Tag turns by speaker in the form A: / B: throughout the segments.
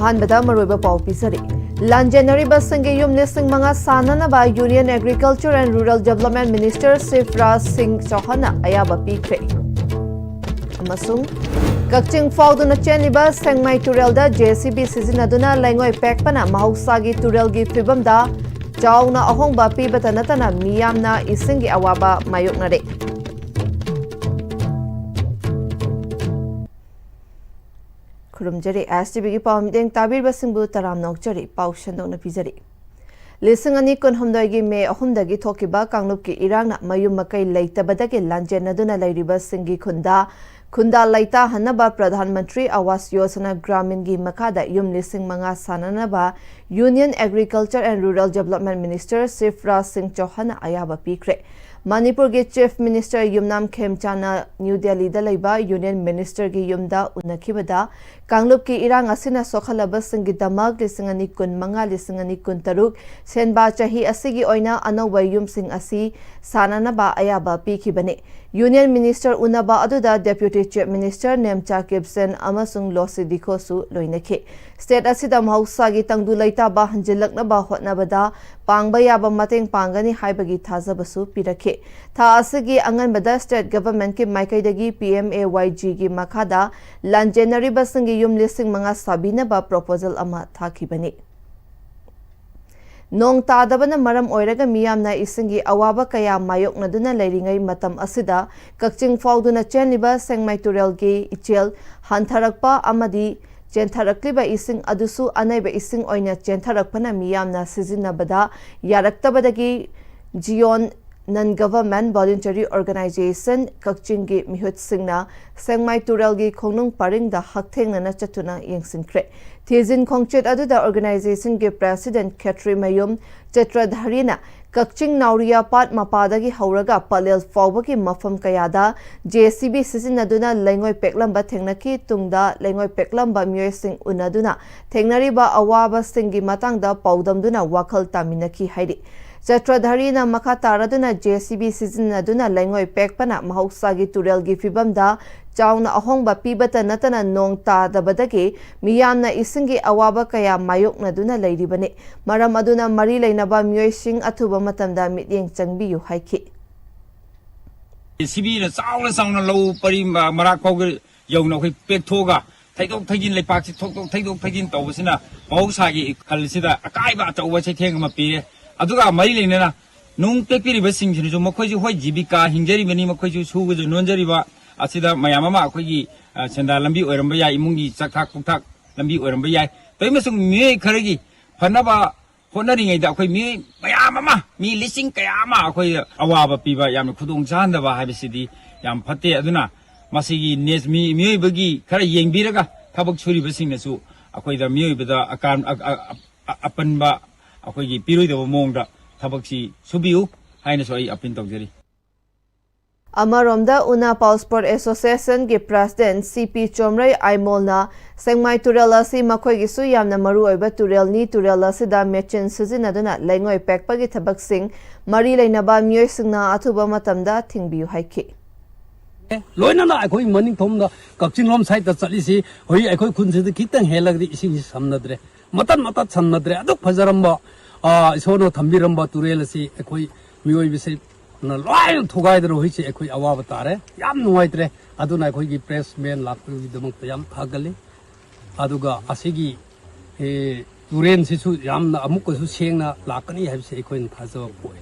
A: अहानबदा मरुइबा पाउ पिसरी लांजेनरी बसंगे युम लिसिंग मंगा साननबा union agriculture and rural development minister Shivraj Singh Chouhan अयाबा पीख्रे अमसुंग कक्चिंग फाउदुना चेनिबा सेंगमाई तुरेलदा जेसीबी सिजिनदुना लेंगोय पेकपना महौसागी तुरेलगी फिबमदा चाउना अहोंगबा पीबता नतना मियामना इसिंगी अवाबा मायोकनरे खुरुमजरी एसटीबी की पावमिदेंग ताबीरबसिंगबु तराम नौकचरी पाउशंदोना पिजरी लिसिंग अनि कुनहुमदगी मे अहुमदगी थोकिबा कांगलुप की इरांगना मयुम मकई लेतबदगी लांजेनदुना लैरिबा सिंगी खुंदा लैता हन्नबा प्रधानमंत्री आवास योजना ग्रामीण की मखादा युम लिसिंग मंगा साननबा union agriculture and rural development minister Shivraj Singh Chouhan अयाबा पीख्रे मणिपुर के chief minister Yumnam Khemchand new Delhi दलैबा यूनियन मिनिस्टर की युमदा उनखिबदा कांगलुप की इरांग असिना सोखलबा सिंगी दमक लिसिंग अनि कुन मंगा लिसिंग अनि कुन तरुक सेनबा चाही असिगी ओइना अनौबा युमसिंग असि साननबा अयाबा पीखिबने यूनियन मिनिस्टर उनबा अदुदा deputy chief minister Nemcha Kipgen अमसुंग लोसी दिखोसु लोइनखे स्टेट असिदा महौसागी तंगदु लैताबा हंजिलकनबा होटनबदा पांगबा याबा मतेंग पांगनी हाइबगी थाजबसु पिरखे था असिगी अंगनबदा स्टेट गवर्नमेंट के माइकैदगी PMAYG की मखादा लांजेनरी बसंगी युम लिसिंग मंगा साबिनबा प्रोपोजल अमा थाखिबनी नोंग तादबना मरम ओइरगा मियामना इसिंगी अवाबा कया मायोकनदुना लैरिंगै मतम असिदा कक्चिंग फाउदुना चेनिबा सेंगमाई तुरेलगी इचेल हंथरकपा अमदी चेंथरकलिबा इसिंग अदुसु अनैबा इसिंग ओइना चेंथरकपना मियामना सिजिनबदा यारक्तबदगी Zion non government voluntary organization Kakching की मिहुत सिंगना सेंगमाई तुरेलगी खोंनुंग परिंगदा हकथेंगना चतुना यंगसिंख्रे थीजिन खोंगचेट अदुदा ऑर्गेनाइजेशन के प्रेसिडेंट खेत्री मयुम चत्रधारीना कक्चिंग नाउरिया पाट मपादगी हौरगा पलेल फाउबगी मफम कयादा जेसीबी सिजिनदुना लेंगोय पेकलंबा थेंगनकी तुंगदा लेंगोय पेकलंबा मियोयसिंग उनदुना थेंगनरिबा अवाबा सिंगी मतंगदा पौदमदुना वाखल तामिनकी हाइरि चत्रधारीना मखा तारदुना जेसीबी सिजिनदुना लेंगोय पेकपना महौसागी तुरेलगी फिबमदा चाउना अहोंगबा पीबता नतना नोंग तादबदगी मियामना इसिंगी अवाबा कया मायोकनदुना लैरिबने मरम अदुना मरी लैनबा मियोयसिंग अथुबा मतमदा मित्येंग चंगबियु हाइखि
B: जेसीबी ना चाउना लौ परि मराक पाउगे यौना खै पेकथोगा थैदोक थैजिन लेपाक थोक थैदोक थैजिन तौबसिना महौसागी खलसिदा अकाइबा तौबा छैथेंग मा पिरे अदुगा मरी लैनना नोंग पेकपिरिबा सिंगसिनजु मखोइजु होय जीविका हिंजरिबनी मखोइजु सुगजु नोनजरिबा असिदा मयाम अमा अखोइगी सेंदा लंबी ओइरंबा याय इमुंगी चकथाक पुक्थाक लंबी ओइरंबा याय तैमसुंग मिय खरगी फनबा होनरिङैदा अखोइ मिय मयाम अमा मी लिसिंग कया अमा अखोइ अवाबा पिबा याम खुदोंग चाहनदबा हाबिसिदी याम फते अदुना मसिगी नेस मियबगी खरा येंबिरगा थबक छुरिबसिंगनसु अखोइदा मियबदा अकान अपनबा अखोइगी पिरोइदबा मोंगदा थबकसी सुबियु हाइनसो आई अपिन तौजरी
A: अमरोमदा उना पाउस्पोर्ट एसोसिएशन के प्रेसिडेंट CP चोमरै आइमोलना सेंगमाई तुरेल असि मखोइगिसु यामना मरु ओइबा तुरेलनी तुरेल असिदा मेचिन सिजिनदुना लेंगोय पेकपगी थबकसिंग मरी लैनबा मियोयसिंगना अथुबा मतमदा थिंगबियु हाइखि
C: लोइनना अखोइ मनिंग थोमदा कक्चिंग लोम साइड दा चलिसि होई अखोइ खुनसिद खितंग हेलगदि इसिंग समनद्रे मतन समनद्रे अदुक फजरंबा इसोनो थंबिरंबा तुरेल असि अखोइ मियोयबिसि लोइन थोगाइदरो होइसे अखोइ अवाब तारे याम नुवाइत्रे अदुना अखोइगी प्रेसमेन लाक्पगिदमक याम थागले अदुगा असिगी तुरेन सिसु यामना अमुकसु सेंगना लाकनी हाबिसे अखोइन थाजब पोय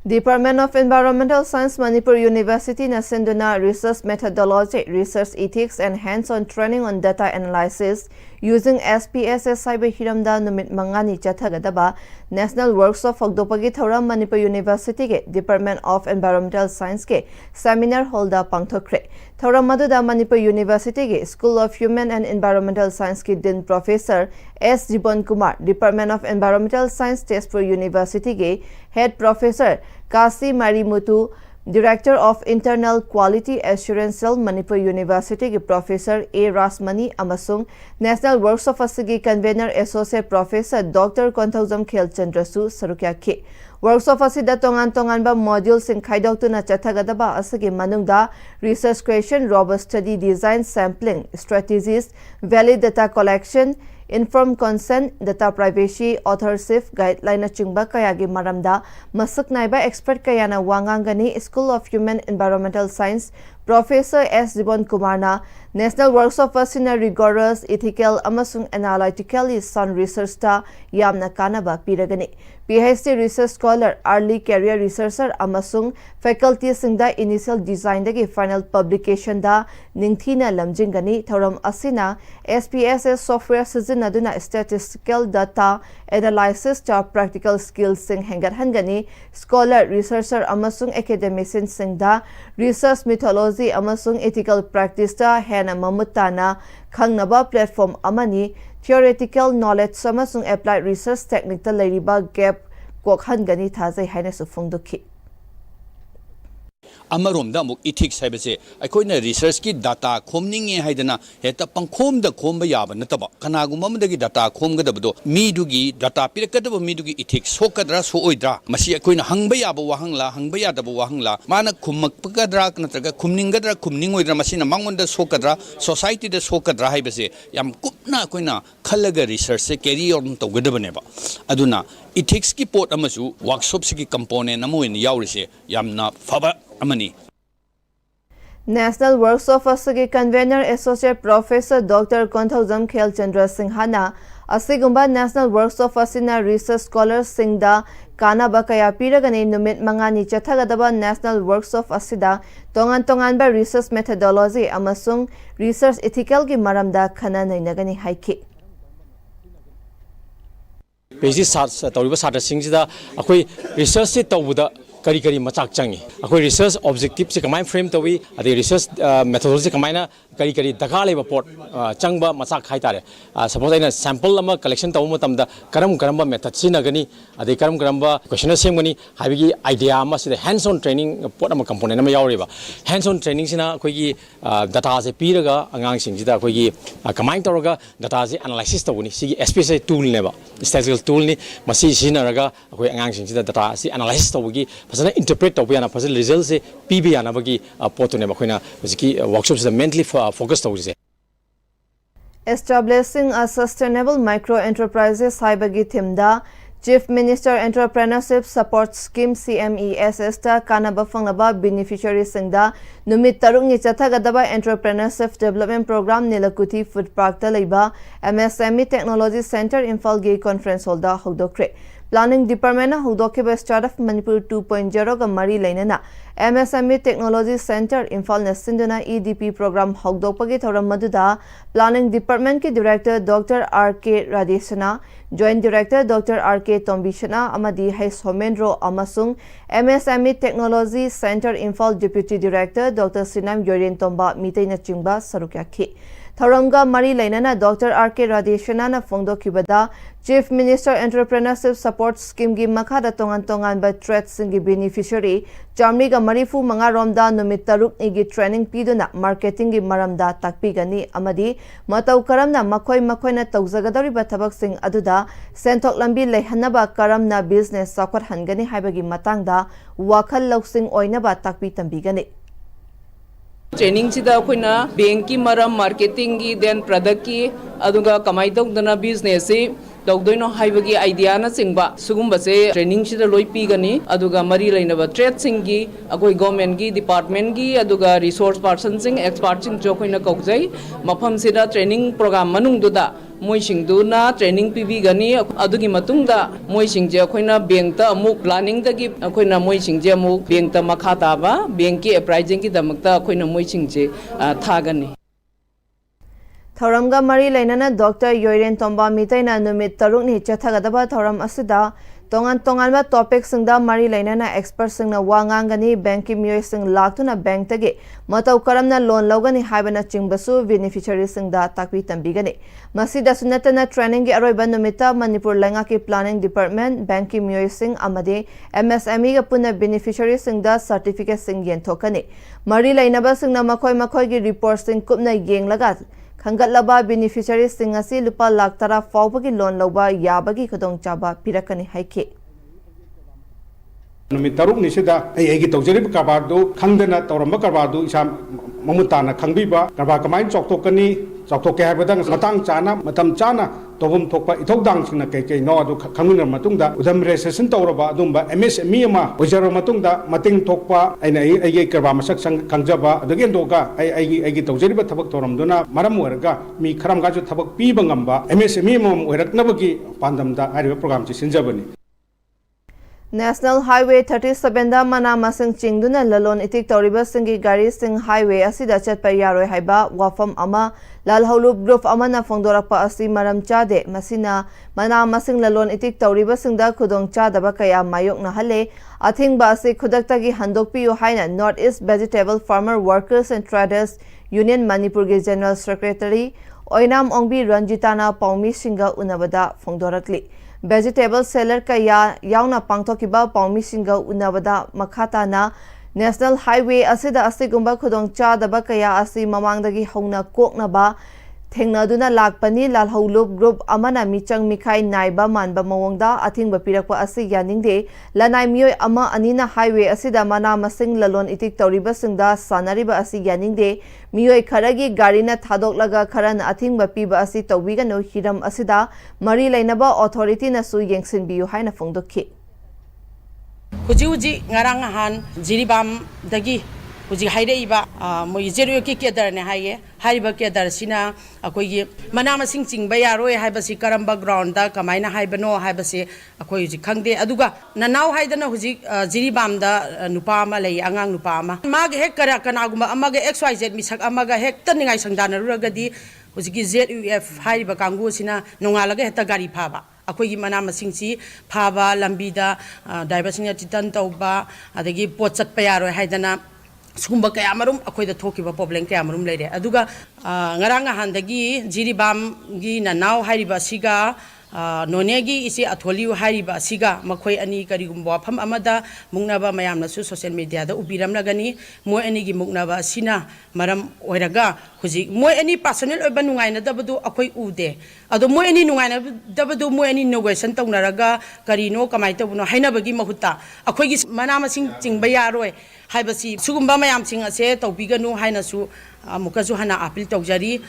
A: Department of Environmental Science Manipur University Nasenduna Research Methodology, Research Ethics and Hands-on Training on Data Analysis using SPSS Cyber Hiramda Numit Mangani Chathagadaba National Workshop Fogdopagi Thoram Manipur University ke Department of Environmental Science ke Seminar Holda Pangthokre Thoram Maduda Manipur University ke School of Human and Environmental Science ke Dean Professor S. Jibon Kumar, Department of Environmental Science Tezpur University ke Head Professor Kasi Marimutu Director of Internal Quality Assurance Cell Manipur University ki Professor A. Rasmani amasung National Workshop asigi Convener Associate Professor Dr. Konthaujam Khelchandra su sarukya ki. Workshop asida tongan ba module sing khaidoktuna chathagadaba asigi manungda research creation, robust study design, sampling strategies, valid data collection, informed consent, data privacy, authorship, guideline chingba kayagi maramda masuk naiba expert kayana wangangani School of Human Environmental Science Professor S. Dibon Kumarna National Workshop asina rigorous, ethical amasung analytically sound research ta yamna kanaba piragani. PhD research scholar, early career researcher amasung faculty singda initial design dagi final publication da ningthina lamjingani thoram asina SPSS software sizinaduna statistical data analysis ta practical skills sing hengat hangani scholar researcher amasung academician singda research methodology amasung ethical practice ta hena mamutana khangnaba platform amani theoretical knowledge amasung applied research technique ta leiriba gap kokhangani thazai haina su phongdokhi
D: अमरोम दा मुक ethics है बसे अखोइना research की data खोमनिंगे हाइदना हेता पंखोम the Khom याब नतबा कनागुम Madgi data खोमगदबदो मीदुगी data पिरकदब मीदुगी ethics सोकदरा सोओइद्रा मसी अखोइना हंगबा याब वाहंगला हंगबा यादब वाहंगला माना खुमकपगदरा नत्रगा खुमनिंगदरा खुमनिंगोइद्रा मसीना मांगोंदा सोकदरा society the सोकदरा है बसे याम कुपना अखोइना खलगा research से कैरी ऑन तौगदबनेबा अदुना इथिक्स की पोट अमसु वर्कशॉप से की component अमोइन यावरिसे यामना फबा amani.
A: National Workshop asigi Convener Associate Professor Dr. Konthaujam Khelchandra Singhana asigumba National Workshop asina research scholar singda kana bakaya piragani numit mangani chathagadaba National Workshop asida tongan ba research methodology amasung research ethical ki maramda khana nainagani haiki.
E: Basic tawriba satra singida akoi research se tawuda kari kari machak changi akoi research objective se kamai frame tawi ade research methodology kamaina kari kari daga leba port changba machak haitare suppose ina sample ama collection tawu matamda karam method sinagani ade karam questionnaire semgani habigi idea ama se hands on training port ama component ama yawriba hands on training sina akoi gi data se piraga angang singida akoi gi kamai tawraga data se analysis tawuni sigi SPSS tool neba statistical tool ni masi sinaraga akoi angang singida data se analysis tawgi फसना interpret तब याना फसल result से PB याना बगी पोतुने बखोइना उसकी workshop से mentally focus तौरिसे
A: Establishing a sustainable micro enterprises haibagi thimda Chief Minister Entrepreneurship Support Scheme CMESS ta kanaba fanglaba beneficiary singda numit tarung ni chathagadaba Entrepreneurship Development Program Nilakuthi Food Park ta leiba MSME Technology Center Imphal gi conference hall da hogdokre Planning Department hogdokiba Startup Manipur 2.0 ga mari leinana MSME Technology Center Imphal na sinduna EDP program hogdopagi thoram maduda Planning Department ki Director Dr. R.K. Radeshana Joint Director Dr. R.K. Tombishana amadi Hais Homendro amasung MSME Technology Center Imphal Deputy Director Dr. Sinam Yorin Tomba mitay na chingba sarukyakhi Tharamga Mari Lainana Dr. R.K. Radeshana na Fongdo Kibada Chief Minister Entrepreneurship Support Scheme gi Makhada tongan ba threat singi beneficiary Chamri ga Marifu Manga Romda Numit Taruk igi training piduna marketing gi maramda takpigani amadi Matau Karamna Makoi na Tauzagadari Batabak Sing Aduda Sentok Lambi Lehanaba Karamna business Sakwat Hangani Haibagi Matangda Wakal Loksing Oinaba Takpi Tambigani
F: Training sida akoina bank ki maram marketing ki then product ki aduga kamai tawdana business se tawdoino haibagi idea na singba sugumba se training sida loi pi gani aduga mari lainaba trade singi akoi government ki department ki aduga resource person sing expert sing jokoina kaujai mafam sida training program manung duda moising duna training PV gani adugi matungda moising je akoina bank ta amuk planning da gi akoina moising je amuk bank ta makha ta ba bank ki appraising ki damakta akoina moising je thagani
A: Thoramga Mari Lainana Dr. Yoiren Tomba Mitaina Numit Taruk ni Chathagadaba Thoram Asida Tongan tongan topic singda mari lainana expert singna wangangani banki miyoi sing laktuna bank tagi matau karamna loan logani haibana chingbasu beneficiary singda takpi tambigani masida sunatana training gi aroiba numita Manipur langa ki planning department banki miyoi sing amade MSME ga puna beneficiary singda certificate sing yen thokani mari lainaba singna makhoi gi report sing kupna yeng laga Kangatlaba beneficiary sing asi lupa lakh tara fawbagi loan loba yabagi khudong chaba pirakani haike
G: Numit taruk ni sida ai gi tawjari karbardu khangdana tawramba karbardu isa mamutana khangbiba karbar kamain choktok ke habadang matang chana matam chana tobum thokpa ithodang singna ke no adu khangmin matungda udam registration tawraba adumba MSME ma ojaro matungda mating thokpa aina ai karbar masak sang kangjaba adugen doga ai gi tawjari ba thabak tawramduna maram waraga mi kharam ga ju thabak pi bangamba MSME mom oiraknabagi pandamda ariba program chi sinjabani
A: National Highway 37 da mana masing chingduna lalon itik tawriba singi gari sing highway asida chatpa yaroi haiba wafam ama lalholub group amana fongdorakpa asi maram chade masina mana masing lalon itik tawriba singda khudong chadaba kaya mayok na hale athingba asi khudaktagi handokpiyo haina North East Vegetable Farmer Workers and Traders Union Manipur ge General Secretary Oinam Ongbi Ranjitana Paumi Singa unabada fongdorakli Vegetable seller kaya yauna pangthokiba paumi singa unabada makhatana National Highway asida asigumba khudong chadaba kaya asi mamangdagi hongna koknaba thengnaduna lakpani lalholub group amana michang mikhai naiba manba mawongda athingba pirakwa asi yaningde lanai miyoi ama anina highway asida mana masing lalon itik tawriba singda sanariba asi yaningde miyoi kharagi garina thadoklaga kharana athingba piba asi tawbigano hiram asida mari lainaba authority na su yengsinbiyu haina fongdokhi
H: Huji ngarang han jiribam dagi Huji hairaiba mo jeru ki kedar ne haye haiba kedar sina akoi manama sing chingba yaroi haibasi karamba ground da kamaina haibano haibasi akoi ji khangde aduga nanaw haidana huji jiribam da nupa ma lei angang nupa ma mag hek kara kanaguma amaga xyz misak amaga hek taningai sangdana rugadi huji ki zuf haiba kangu sina nongalaga heta gari phaba अखोई मना मसिंगसी फाबा लंबीदा डाइवर्सिंग चितन तौबा अदगी pot Chatap यारो हाइदना सुगुंबा कया मरुम अखोइदा थोकिबा problem कया मरुम लेरे अदुगा ngarang handagi jiribam gi nanaw hairiba siga nonegi isi atholiu hairiba siga makhoi ani karigumba pham amada mungnaba mayamna su social media da ubiram lagani moi ani gi mungnaba sina maram oiraga huji moi ani personal oiba nungaina dabadu akhoi ude ado moi ani nungaina dabadu moi ani negotiation tawnaraga karino kamai tawno hainabagi mahuta akhoi gi manama sing chingba yaroi haibasi sugumba mayam sing ase tawbiganu hainasu amukasu hana appeal tawjari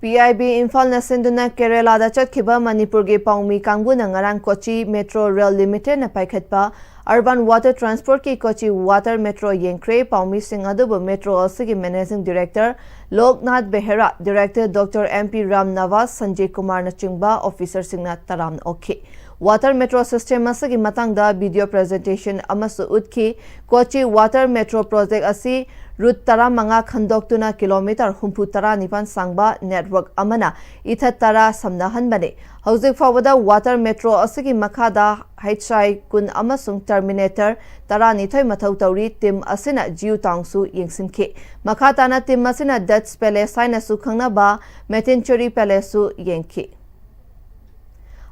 A: PIB Imphal na sinduna Kerala da chatkiba Manipur ge paumi kangbu na ngarang Kochi Metro Rail Limited na paikhatpa Urban Water Transport ki Kochi Water Metro Yenkre paumi sing adubu Metro Asigi Managing Director Loknath Behera Director Dr. MP Ram Nawaz Sanjay Kumar na chingba Officer singna taram okhi Water Metro System asigi matangda video presentation amasu utki Kochi Water Metro Project asi Route tara manga khandoktuna kilometer humpu tara nipan sangba network amana itha tara samnahan bane hauzik fawada water metro asigi makhada HI kun amasung terminator tara nithoi mathau tauri tim asina jiu tangsu yengsinke makhatana tim asina Dutch Palace saina su khangna ba Metinchuri Palace su yengki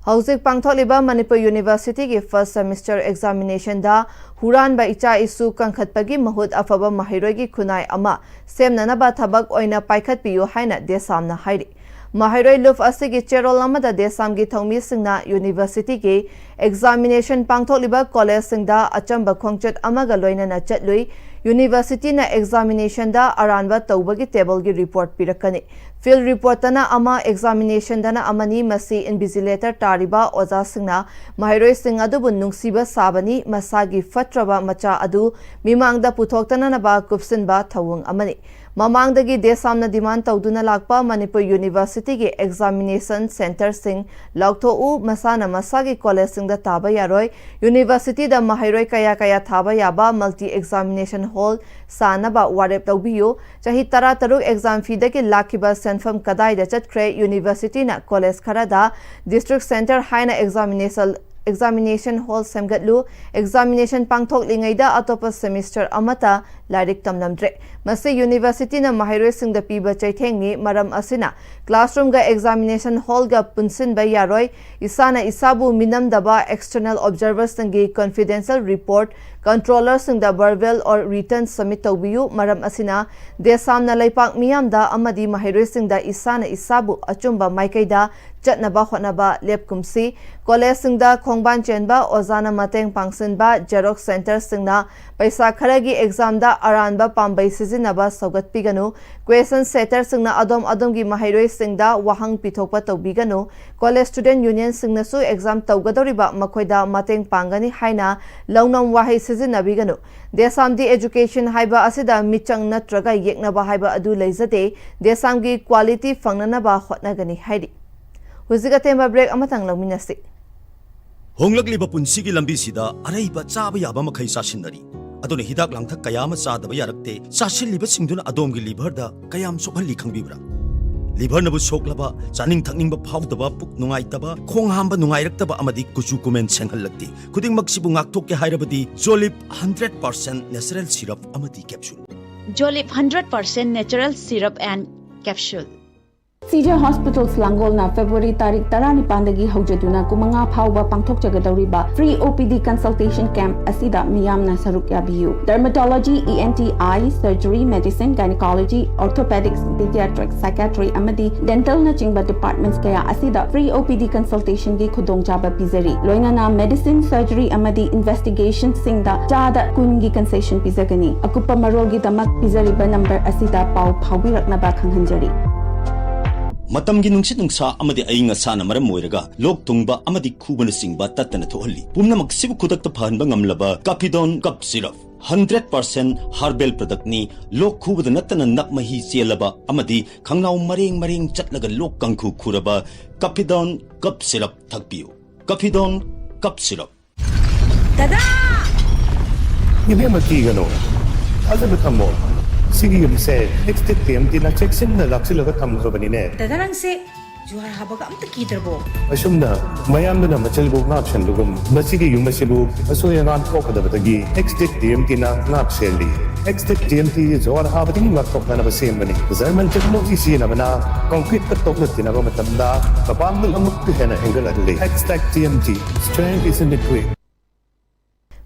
A: Hauzik pangtholiba Manipur University ki first semester examination da huran ba icha isu kangkhatpagi mahut afaba mahiroi gi khunai ama semnana ba thabak oina paikhat piyu haina desamna hairi mahiroi luf asigi cherol amada desam gi thongmi singna university ki examination pangtholiba college singda achamba khongchat amaga loina na chatlui University na examination da aranba tawbagi table gi report pirakani field report na ama examination dana amani masi invigilator tariba oza singna mahiroi sing adubu nungsiba sabani masagi fatraba macha adu mimangda puthokta na ba kupsin ba thawung amani mamangdagi desamna demand tawduna lakpa Manipur University gi examination center sing lautho u masana masagi college sing da taba yaroi University da mahiroi kaya thaba yaba multi examination hall sanaba warep tawbiyo chahi tara taruk exam fee da ki lakhiba senfam kadai da chatkre University na college khara da district center haina examination hall semgatlu examination pangthok lingaida atopa semester amata lairik tamnamdre mase university na mahairoi singda piba chaithengni maram asina classroom ga examination hall ga punsin ba yaroi isana isabu minam daba external observers tangi confidential report controller singda verbal or written submit tawbiyu maram asina desamna laipak miyamda amadi mahairoi singda isana isabu achumba maikaida chatnaba hotnaba lepkumsi college singda khongban chenba ozana mateng pangsinba xerox center singna paisa kharagi exam da aranba pambai sizinaba sogat piganu question setter singna adom gi mahairoi singda wahang pithokpa tawbiganu college student union singna su exam tawgadoriba makhoida mateng pangani haina launam wahai sizinabiganu desamdi education haiba asida michang natraga yeknaba haiba adu leizate desamgi quality fangnanaba hotnagani haidi Huziga temba break amatang lauminasi.
I: Honglakliba punsigi lambisida araiba chaba yaba makhai sasinari. Adone hidak langthak kayama chadaba yarakte sasilliba singduna adomgi liver da kayam sokhalli khangbibra. Liver nabu soklaba chaning thakningba phawdaba puk nungaitaba khong hamba nungairaktaba amadi kuchu kumen senghallakti. Kuding maksibu ngakthok ke hairabadi Jolip 100% natural syrup amadi capsule.
J: Jolip 100% natural syrup and capsule.
K: CJ Hospitals Langolna February tarik 15 haujaduna kumanga phawba pangthok jagadauriba free OPD consultation camp asida miyamna saruk yabiyu dermatology ENT eye surgery medicine gynecology orthopedics pediatrics psychiatry amadi dental na chingba departments kaya asida free OPD consultation gi khudong chaba pizari loinana medicine surgery amadi investigation singda chada kungi concession pizagani akupa marol gi damak pizari ba number asida pau phawbirakna ba khanghanjari
I: Matamgi nungsit nungsa amadi ayinga sana maram moiraga lok tungba amadi khubana singba tatana thohalli pumna maksibu khudakta phanba ngamlaba Capidon cup syrup 100% herbal product ni lok khubada natana nakmahi chelaba amadi khangnaw mareng chatlaga lok kangkhu khuraba Capidon cup syrup thakpiu Capidon cup syrup
J: Dada!
L: Ibe makigano azab thammo Sige yung se, next time din na check sim na laksi laga tham ko bani ne.
J: Dadarang se, juara habaga am takidarbo.
L: Asum na, mayam na machalbog na option lugum. Basige yung masibog, aso yung an ko kada batagi. Next time din na ngap selli. Next time din juara habating ngap na basim bani. Zaman chakmo isi na bana, concrete katok na tinago matanda. Kapam ng amuk na enggal adli. Next time strength is in the quick.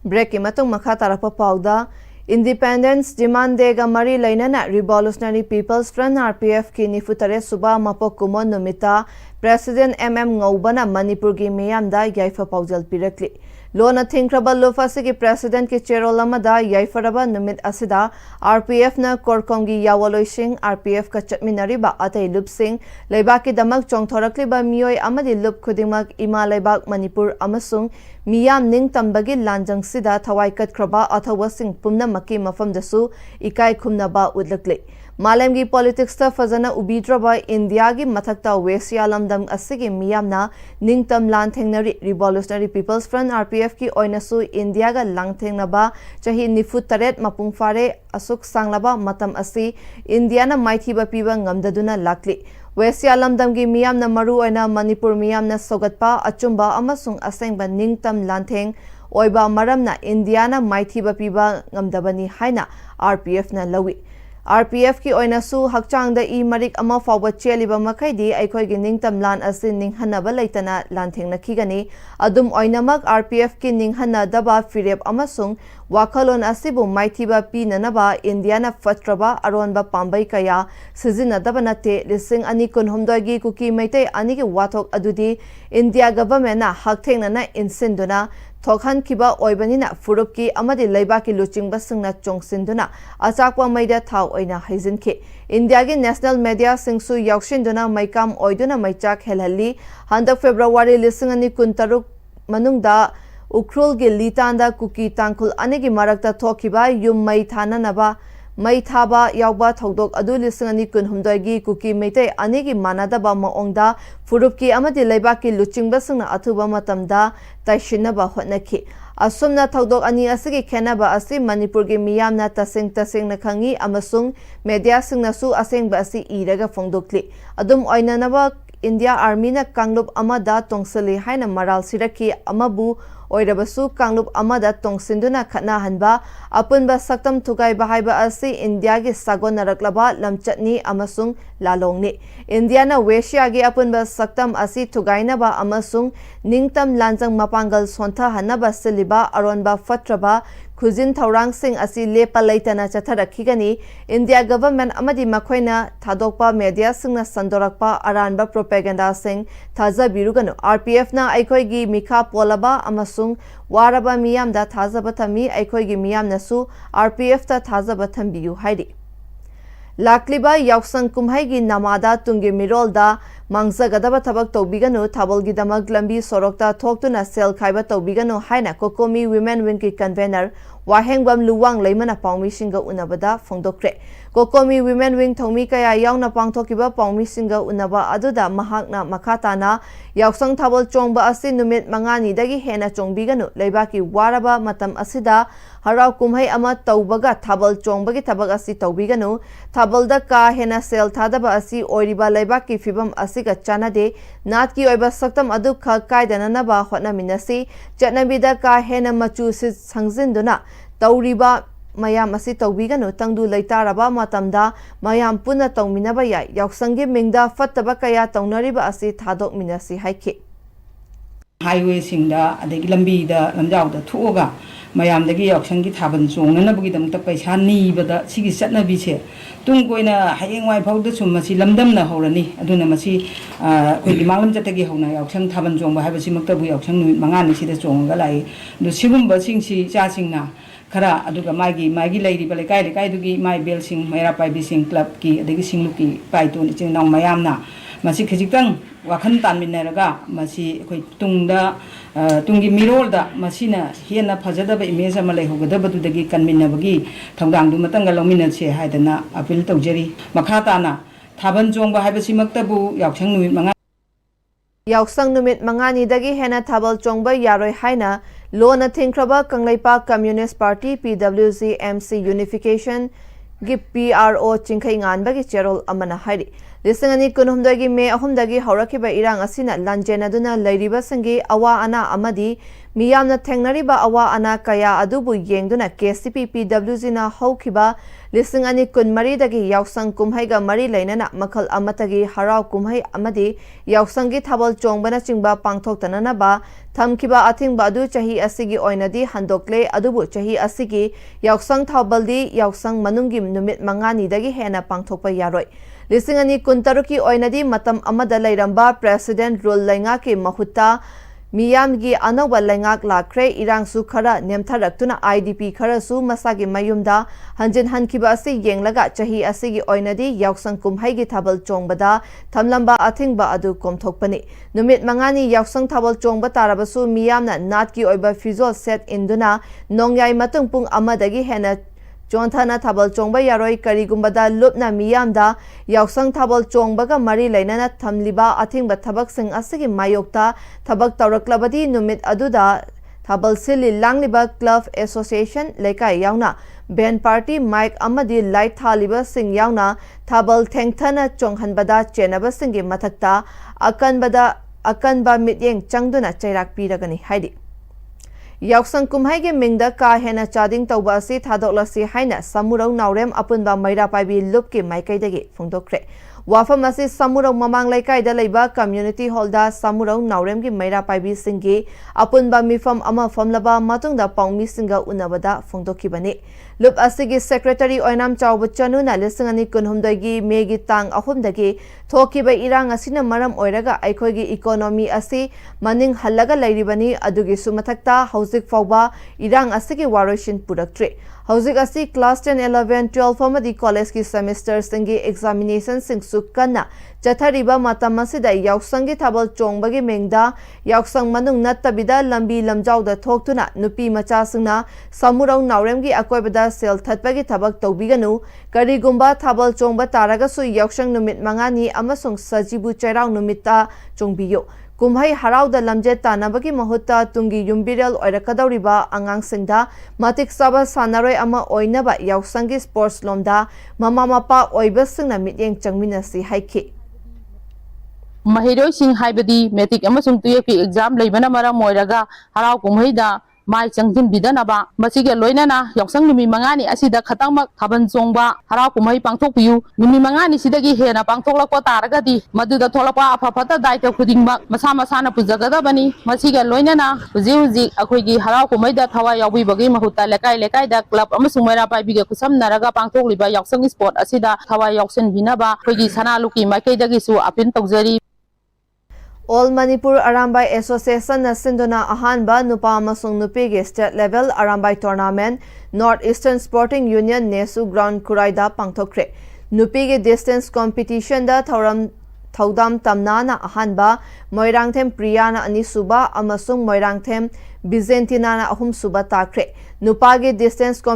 A: Break imatong makatarapa pauda. Independence demand dega mari lainana Revolutionary People's Front RPF ki nifutare suba mapok kumon numita President Ngobana Manipur gi meyamda yaifa paujal pirakli lona thinkraba lofasi ki President ki cherolamada yaifaraba numit asida RPF na korkongi yawaloising RPF ka chatminariba atay lupsing leibaki damak chongthorakli ba miyoi amadi lup khudimak ima leibak Manipur amasung miyam ning tambagi lanjang sida thawai kat kraba athawa sing pumna maki mafam dasu ikai khumnaba udlakli malemgi politics ta fazana ubidraba India gi mathakta Wesya lamdam asigi miyamna ningtam lanthengnari Revolutionary People's Front RPF ki oinasu India ga langthengnaba chahi nifut taret mapung fare asuk sanglaba matam asi India na maithiba piba ngamdaduna lakli Wesya lamdamgi miyamna maru oina Manipur miyamna sogatpa achumba amasung asengba ningtam lantheng oiba maramna Indiana maithiba piba ngamdabani haina RPF na lawi RPF ki oinasu hakchangda I marik ama fawba cheliba makaidi aikoi gi ningtam lan asin ninghanaba leitana lanthengna khigani adum oinamak RPF ki ninghanna daba firep amasung wakalon asibu maithiba pinanaba Indiana fatraba aronba pambai kaya sizina dabanate lising ani kunhumdoi gi kuki meite ani gi wathok adudi India government na hakthengna na insinduna Thokhan kiba oibanina furupki amadi leibaki luchingba singna chongsinduna achakwa maida thau oina haizinki India gi national media singsu yaukshinduna maikam oiduna maichak helhalli handak February lisingani kuntaruk manungda ukrul gi litanda kuki tangkul anigi marakta thokiba yum mai thananaba mai thaba yawba thodok adu lisingani kunhumdoi gi kuki meite anigi manadaba maongda furupki amadi leibaki luchingba singna athuba matamda taishinaba hotnaki asumna thodok ani asigi khenaba asi Manipur gi miyamna tasing na khangi amasung media singna su asengba asi iraga phongdokli adum oinanaba India Army na Kanglup Amada Tongsili haina maral siraki amabu oirabasu Kanglup Amada Tongsinduna Khatna Hanba Apunba Saktam Tugai Bahaiba Asi India gi Sagon Naraklaba Lamchatni Amasung Lalongni India na Westia gi Apunba Saktam Asi Tugainaba Amasung Ningtam Lanjang Mapangal Sonta Hanaba Siliba Aronba Fatraba Kuzin Taurang Singh Asi Lepa Laitana Chatharakigani India government Amadi Makoina Thadokpa media Singna Sandorakpa Aranba propaganda Singh Thaza Biruganu RPF na Aikoigi Mika Polaba Amasung Waraba Miyam da Thaza Batami Aikoigi Miyam Nasu RPF ta Thaza Batambiyu Haidi Lakliba Yausang Kumhaigi Namada Tungi Mirolda Mangzagadaba Tabak Tobiganu Tabolgi Damag Lambi Sorokta Toktuna Sel Kaiba Tobiganu Haina Kokomi Women Winki Convener Wahengbam Luwang Leimana Paumi Singa Unabada Fongdokre Kokomi Women Wing Tomi Kaya Yauna Pangtokiba Paumi Singa Unaba Aduda Mahakna Makatana Yausang Tabol Chongba Asi Numit Mangani Dagi Hena Chongbiganu Leibaki Waraba Matam Asida Harau Kumhai Ama Taubaga Tabal Chongbagi Tabak Asi Tobiganu Tabalda Ka Hena Sel Tadaba Asi Oiriba Leibaki Fibam Asiga Chanade Natki Oiba Saktam Adu Ka Kaidananaba Hotna Minasi Chatnabida Ka Hena Machu Sangzinduna Tauriba Mayam Asi Tobiganu Tangdu Leitaraba Matamda Mayam Puna Tongminaba Yai Yauksangi Mingda Fataba Kaya Tongnariba Asi Thadok Minasi Haiki
M: Highway Singda Adegi Lambi da Lamjau da Tuoga Mayam Dagi Yauksangi Taban Zong and Nabugidam Tapaisa Ni Bada Sigi Satna Biche Tungoina Haying Wai Powder Sumasi Lamdam na Horani Aduna Masi Malam Jatagi Hona Yauksan Taban Zong Habasimaktabu Yauksan Mangani Sida Zongalai the Sibum Basing Si Jasingna Kara Aduga Magi Lady Balakai Kaidugi My Belsing Mera Pai Bising Club Ki Adegi Singluki Paitun Nong Mayamna Masi Kajikang Wakantan Mineraga Masi Tungda Tungi Mirolda Masina Hiena Pazadaba Imeza Malay Hogadaba to the Gikan Minabagi Tongdang Dumatanga Lomina Se Haidana Apil Tojeri Makatana Taban Zonga Habasimaktabu Yaksang Manga
A: Yausang Numit Mangani Dagi Hena Tabal Chongba Yaroi Haina Lona Tinkraba Kanglaipa Communist Party PWZ MC Unification Gip PRO Chinkai Nganbagi Cherol Amana Haidi Lisangani Kunumdagi Me Ahumdagi Horakiba Irang Asina Lanjenaduna Lairiba Sangi Awa Ana Amadi Miyamna Tengnariba Awa Ana Kaya Adubu Yengduna KCP PWZ na Haukiba Lisangani Kunmari Dagi Yausang Kumhaiga Mari Lainana Makal Amatagi Harau Kumhai Amadi Yausangi Tabal Chongbana Chingba Pangtok Tananaba Tamkiba Ating Badu Chahi Asigi Oinadi Handokle Adubu Chahi Asigi Yausang Tabaldi Yausang Manungi Numit Mangani Dagi Hena Pangtokpa Yaroi Lisangani Kuntaruki Oinadi Matam Amada Lairamba President Rul Laingaki Mahutta Miyamgi Anawa Laingak Lakre Irang Sukhara Nemtharaktuna IDP Karasu Masagi Mayumda Hanjin Hankiba Asi Yenglaga Chahi Asigi Oinadi Yausang Kumhaigi Tabal Chongbada Tamlamba Atingba Adu Komthokpani Numit Mangani Yausang Tabal Chongba Tarabasu Miyamna Natki Oiba Fizol Set Induna Nongyai Matungpung Amadagi Hena Jontana Tabal Chongba Yaroi Karigumbada Lupna Miyamda Yausang Tabal Chongbaga Mari Lainana Tamliba Atingba Tabak Sing Asigi Mayokta Tabak Tauraklabadi Numit Aduda Tabal Sili Langliba Club Association Lekai Yauna Ben Party Mike Amadi Light Thaliba Sing Yauna Tabal Tengtana Chonghanbada Chenaba Singi Matakta Akanba Mityeng Changduna Chairak Piragani Haidi Yausang Kumhaigi Mingda Ka Hena Chading Taubasi Tadoklasi Haina Samurau Naurem Apunba Maira Paibi Lupki Maikaidagi Fungdokre Wafamasi Samurau Mamang Laikaida Leiba Community Holda Samurau Nauremgi Maira Paibi Singi Apunba Mifam Ama Famlaba Matungda Paumi Singa Unabada Fungdokibani Lup Asigi Secretary Oinam Chawbachanuna Lisangani Kunhumdagi Megi Tang Ahumdagi Tokiba Irang Asina Maram Oiraga Aikoigi Economy Asi Maning Halaga Lairibani Adugi Sumatakta Hauzik Fauba Irang Asigi Waroshin Pudaktri Hauzik Asi Class 10, 11, 12 Famadi College ki Semester Singi Examination Sing Sukana Chathariba Matamasida Yauksangi Tabal Chongbagi Mengda Yauksang Manung Natabida Lambi Lamjauda Toktuna Nupi Machasuna Samurau Nauremgi Akoibada Sel Thatpagi Tabak Tobiganu Karigumba Tabal Chongba Taragasu Yauksang Numit Mangani Amasung Sajibu Chairau Numita Chongbiyo Kumhai Harauda Lamjet Tanabagi Mahutta Tungi Yumbiral Oirakadauriba Angang Singda Matik Saba Sanaroi Ama Oinaba Yausangi Sports Lomda Mama Mapa Oibasingna Mityeng Changminasi Haiki
F: ꯃꯍꯩꯔꯣꯏꯁꯤꯡ ꯍꯥꯏꯕꯗꯤ metric ꯑꯃꯁꯨꯡ ꯇꯨꯌꯦꯜꯐꯀꯤ exam ꯂꯩꯕꯅ ꯃꯔꯝ ꯑꯣꯏꯔꯒ ꯍꯔꯥꯎ ꯀꯨꯝꯍꯩꯗ ꯃꯥꯏ ꯆꯪꯁꯤꯟꯕꯤꯗꯅꯕ ꯃꯁꯤꯒ ꯂꯣꯏꯅꯅ ꯌꯥꯎꯁꯪ ꯅꯨꯃꯤꯠ ꯃꯉꯥꯅꯤ ꯑꯁꯤꯗ ꯈꯇꯪꯃꯛ ꯊꯥꯕꯜ ꯆꯣꯡꯕ ꯍꯔꯥꯎ ꯀꯨꯝꯍꯩ ꯄꯥꯡꯊꯣꯛꯄꯤꯌꯨ ꯅꯨꯃꯤꯠ ꯃꯉꯥꯅꯤꯁꯤꯗꯒꯤ ꯍꯦꯟꯅ ꯄꯥꯡꯊꯣꯛꯂꯛꯄ ꯇꯥꯔꯒꯗꯤ ꯃꯗꯨꯗ ꯊꯣꯛꯂꯛꯄ ꯑꯐ ꯐꯠꯇ ꯗꯥꯏꯇ ꯈꯨꯗꯤꯡꯃꯛ ꯃꯁꯥ ꯃꯁꯥꯅ ꯄꯨꯖꯒꯗꯕꯅꯤ ꯃꯁꯤꯒ ꯂꯣꯏꯅꯅ ꯍꯧꯖꯤꯛ ꯑꯩꯈꯣꯏꯒꯤ ꯍꯔꯥꯎ ꯀꯨꯝꯍꯩꯗ ꯊꯋꯥꯏ ꯌꯥꯎꯕꯤꯕꯒꯤ ꯃꯍꯨꯠꯇ ꯂꯩꯀꯥꯏ ꯂꯩꯀꯥꯏꯗ ꯀ꯭ꯂꯕ ꯑꯃꯁꯨꯡ ꯃꯩꯔꯥ ꯄꯥꯏꯕꯤꯒ ꯈꯨꯠꯁꯝꯅꯔꯒ ꯄꯥꯡꯊꯣꯛꯂꯤꯕ ꯌꯥꯎꯁꯪ ꯁ꯭ꯄꯣꯔꯠ ꯑꯁꯤꯗ ꯊꯋꯥꯏ ꯌꯥꯎꯁꯟꯕꯤꯅꯕ ꯑꯩꯈꯣꯏꯒꯤ ꯁꯅꯥꯂꯨꯀꯤ ꯃꯥꯏꯀꯩꯗꯒꯤꯁꯨ ꯑꯄꯤꯜ ꯇꯧꯖꯔꯤ
A: All Manipur Arambai Association Sinduna Ahanba Nupa Amasung Nupigi State Level Arambai Tournament North Eastern Sporting Union Nesu Ground Kuraida Pangthokre Nupigi Distance Competition da Thaudam Tamnana Ahanba Moirangthem Priyana Anisuba Amasung Moirangthem Byzantina Ahum Suba Takre Nupagi Distance